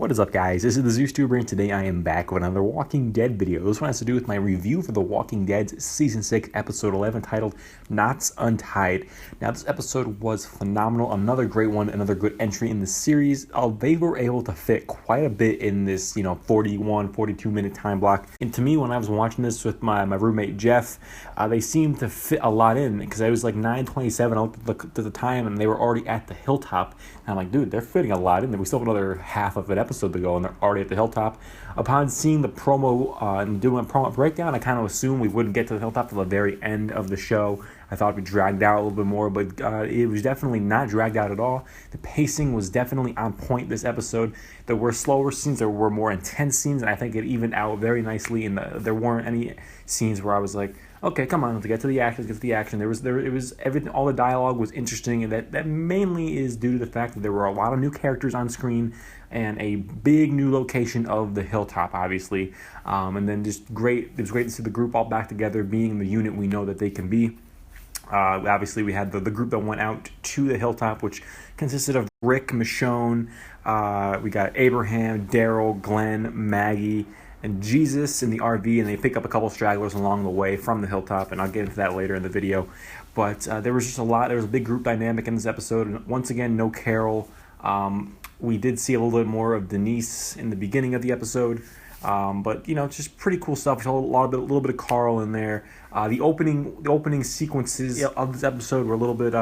What is up, guys? This is the ZeusTuber, and today I am back with another Walking Dead video. This one has to do with my review for The Walking Dead's Season 6, Episode 11, titled Knots Untied. Now, this episode was phenomenal. Another great one, another good entry in the series. They were able to fit quite a bit in this, 41, 42-minute time block. And to me, when I was watching this with my roommate, Jeff, they seemed to fit a lot in, because it was like 9:27. I looked at the time, and they were already at the hilltop. And I'm like, dude, they're fitting a lot in there. We still have another half of an episode to go, and they're already at the hilltop. Upon seeing the promo and doing a promo breakdown, I kind of assumed we wouldn't get to the hilltop till the very end of the show. I thought it'd be dragged out a little bit more, but it was definitely not dragged out at all. The pacing was definitely on point this episode. There were slower scenes, there were more intense scenes, and I think it evened out very nicely. And there weren't any scenes where I was like, okay, come on, let's get to the action, It was everything, all the dialogue was interesting, and that mainly is due to the fact that there were a lot of new characters on screen and a big new location of the hilltop, obviously. And then just great, it was great to see the group all back together, being the unit we know that they can be. Obviously, we had the group that went out to the hilltop, which consisted of Rick, Michonne, we got Abraham, Daryl, Glenn, Maggie, and Jesus in the RV, and they pick up a couple stragglers along the way from the hilltop, and I'll get into that later in the video. But there was just there was a big group dynamic in this episode, and once again, no Carol. We did see a little bit more of Denise in the beginning of the episode, but it's just pretty cool stuff. There's a little bit of Carl in there. The opening sequences of this episode were a little bit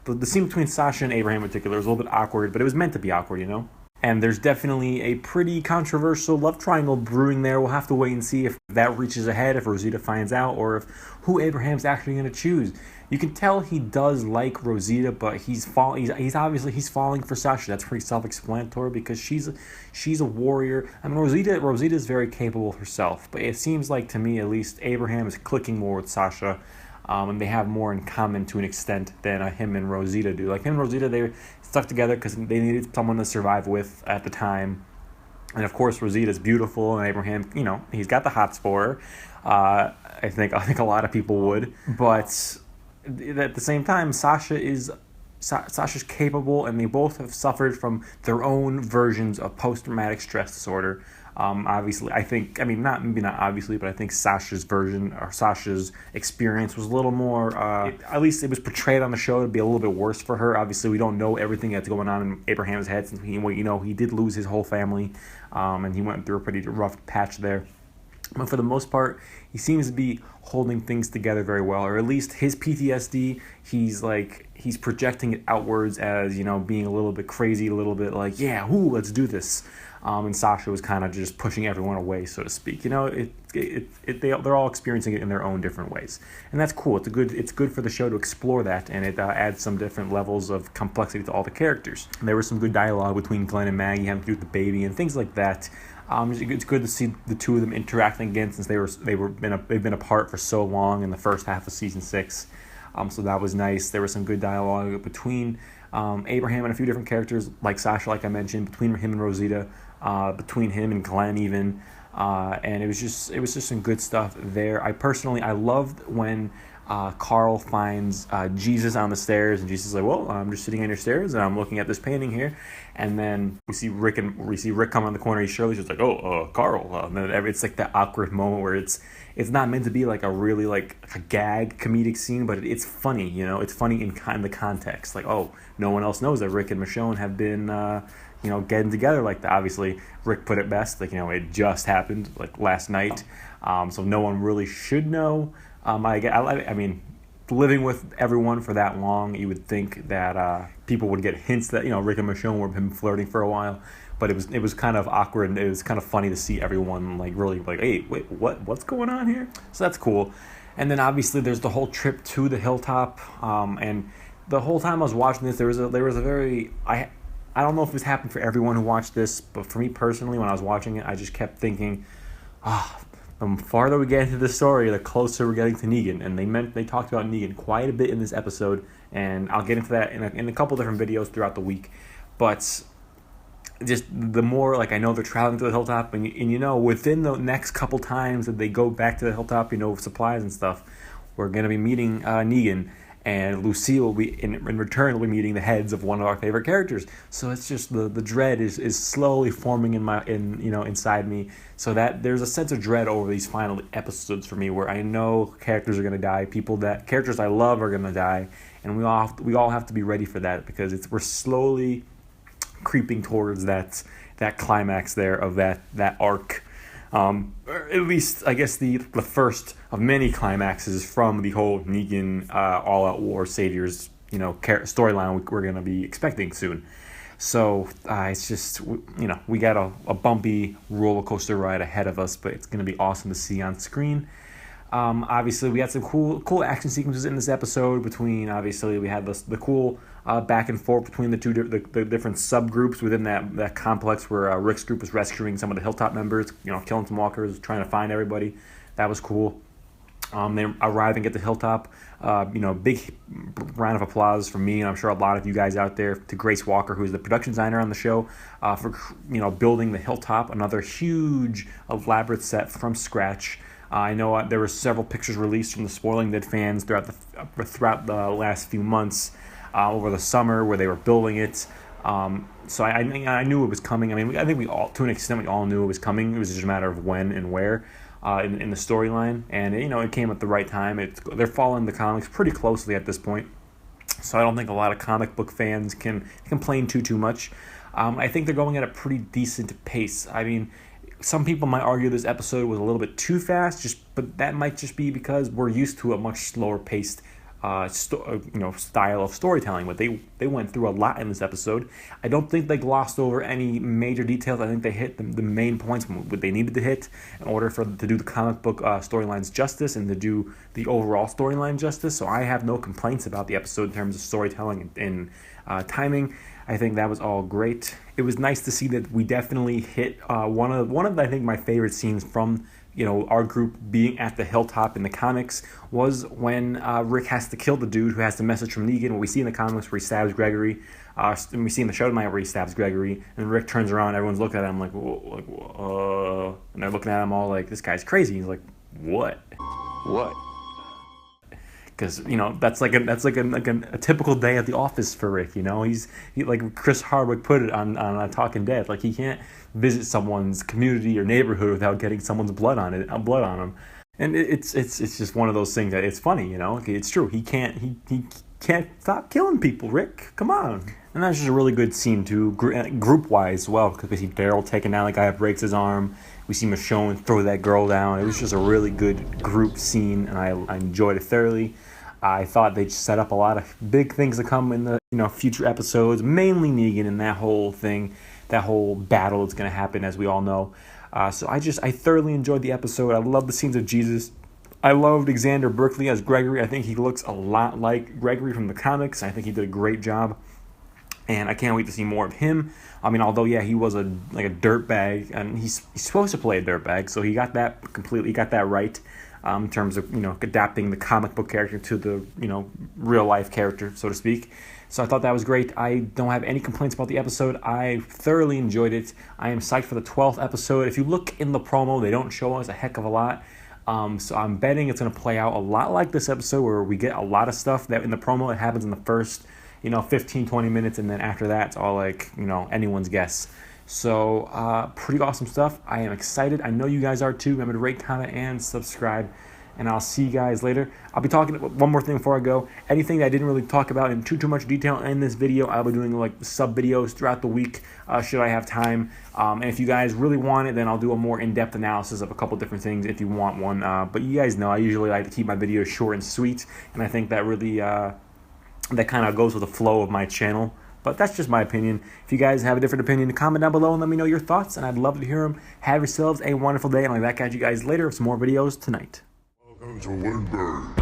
the scene between Sasha and Abraham in particular was a little bit awkward, but it was meant to be awkward, And there's definitely a pretty controversial love triangle brewing there. We'll have to wait and see if that reaches ahead, if Rosita finds out, or if who Abraham's actually going to choose. You can tell he does like Rosita, but he's obviously falling for Sasha. That's pretty self-explanatory, because she's a warrior. I mean, Rosita is very capable herself, but it seems like, to me at least, Abraham is clicking more with Sasha. And they have more in common to an extent than him and Rosita do. Like, him and Rosita, they stuck together because they needed someone to survive with at the time. And of course, Rosita's beautiful, and Abraham, he's got the hots for her. I think a lot of people would. But at the same time, Sasha's capable, and they both have suffered from their own versions of post-traumatic stress disorder. Obviously, I think, not obviously, but I think Sasha's version, or Sasha's experience, was a little more, at least it was portrayed on the show to be a little bit worse for her. Obviously, we don't know everything that's going on in Abraham's head, since he did lose his whole family, and he went through a pretty rough patch there. But for the most part, he seems to be holding things together very well, or at least his PTSD, he's projecting it outwards as, being a little bit crazy, a little bit like, let's do this. And Sasha was kind of just pushing everyone away, so to speak. They're all experiencing it in their own different ways, and that's cool. It's good for the show to explore that, and it adds some different levels of complexity to all the characters. And there was some good dialogue between Glenn and Maggie having to do with the baby and things like that. It's good to see the two of them interacting again, since they've been apart for so long in the first half of season 6. So that was nice. There was some good dialogue between Abraham and a few different characters, like Sasha, like I mentioned, between him and Rosita, between him and Glenn even, and it was just some good stuff there. I loved when Carl finds Jesus on the stairs, and Jesus is like, well, I'm just sitting on your stairs, and I'm looking at this painting here. And then we see Rick come on the corner. He's just like, Carl. And then it's like that awkward moment where it's not meant to be like a really like a gag comedic scene, but it's funny. It's funny in the context. Like, no one else knows that Rick and Michonne have been getting together like that. Obviously, Rick put it best. Like, it just happened like last night, so no one really should know. I mean, living with everyone for that long, you would think that people would get hints that Rick and Michonne were been flirting for a while, but it was kind of awkward, and it was kind of funny to see everyone like really like, hey, wait, what's going on here? So that's cool. And then obviously there's the whole trip to the hilltop, and the whole time I was watching this, there was a very I don't know if this happened for everyone who watched this, but for me personally, when I was watching it, I just kept thinking, the farther we get into the story, the closer we're getting to Negan. And they talked about Negan quite a bit in this episode, and I'll get into that in a couple different videos throughout the week. But just the more, like, I know they're traveling to the hilltop, and within the next couple times that they go back to the hilltop, with supplies and stuff, we're going to be meeting Negan. and Lucille will be in return will be meeting the heads of one of our favorite characters. So it's just the dread is slowly forming inside me. So that there's a sense of dread over these final episodes for me, where I know characters are gonna die, characters I love are gonna die, and we all have to be ready for that, because we're slowly creeping towards that climax there of that arc. At least, I guess, the first of many climaxes from the whole Negan all-out war saviors, storyline we're going to be expecting soon. So it's just, we got a bumpy roller coaster ride ahead of us, but it's going to be awesome to see on screen. Obviously, we had some cool action sequences in this episode. We had the cool back and forth between the different subgroups within that complex, where Rick's group was rescuing some of the Hilltop members, killing some walkers, trying to find everybody. That was cool. They arriving at the Hilltop. Big round of applause from me, and I'm sure a lot of you guys out there, to Grace Walker, who's the production designer on the show, for building the Hilltop, another huge elaborate set from scratch. I know there were several pictures released from the Spoiling Dead fans throughout the last few months, over the summer, where they were building it. So I knew it was coming. I mean, I think we all, to an extent, we all knew it was coming. It was just a matter of when and where in the storyline, and it came at the right time. They're following the comics pretty closely at this point, so I don't think a lot of comic book fans can complain too much. I think they're going at a pretty decent pace. I mean, some people might argue this episode was a little bit too fast, but that might just be because we're used to a much slower paced style of storytelling. But they went through a lot in this episode. I don't think they glossed over any major details. I think they hit the main points what they needed to hit in order to do the comic book storylines justice, and to do the overall storyline justice. So I have no complaints about the episode in terms of storytelling and timing. I think that was all great. It was nice to see that we definitely hit one of I think my favorite scenes from our group being at the Hilltop in the comics, was when Rick has to kill the dude who has the message from Negan. What we see in the comics where he stabs Gregory, and we see in the show tonight where he stabs Gregory, and Rick turns around, everyone's looking at him like, and they're looking at him all like, this guy's crazy. He's like, what? Because that's like a typical day at the office for Rick. He like Chris Hardwick put it on Talking Dead. Like, he can't visit someone's community or neighborhood without getting someone's blood on him. And it's just one of those things that it's funny. It's true. He can't stop killing people. Rick, come on. And that's just a really good scene too, group wise as well, because we see Daryl taking down the guy that breaks his arm. We see Michonne throw that girl down. It was just a really good group scene, and I enjoyed it thoroughly. I thought they set up a lot of big things to come in the future episodes, mainly Negan and that whole thing, that whole battle that's going to happen, as we all know. So I thoroughly enjoyed the episode. I love the scenes of Jesus. I loved Xander Berkeley as Gregory. I think he looks a lot like Gregory from the comics. I think he did a great job, and I can't wait to see more of him. I mean, although he was a dirtbag, and he's supposed to play a dirtbag, so he got that right. In terms of adapting the comic book character to the real life character, so to speak. So I thought that was great. I don't have any complaints about the episode. I thoroughly enjoyed it. I am psyched for the 12th episode. If you look in the promo, they don't show us a heck of a lot. So I'm betting it's going to play out a lot like this episode, where we get a lot of stuff that in the promo it happens in the first 15-20 minutes, and then after that it's all like anyone's guess. So pretty awesome stuff. I am excited. I know you guys are too. Remember to rate, comment, and subscribe. And I'll see you guys later. I'll be talking one more thing before I go. Anything that I didn't really talk about in too much detail in this video, I'll be doing like sub videos throughout the week, should I have time. And if you guys really want it, then I'll do a more in-depth analysis of a couple different things if you want one. But you guys know I usually like to keep my videos short and sweet, and I think that really that kind of goes with the flow of my channel. But that's just my opinion. If you guys have a different opinion, comment down below and let me know your thoughts, and I'd love to hear them. Have yourselves a wonderful day, and I'll be back at you guys later with some more videos tonight. Welcome to Limbo.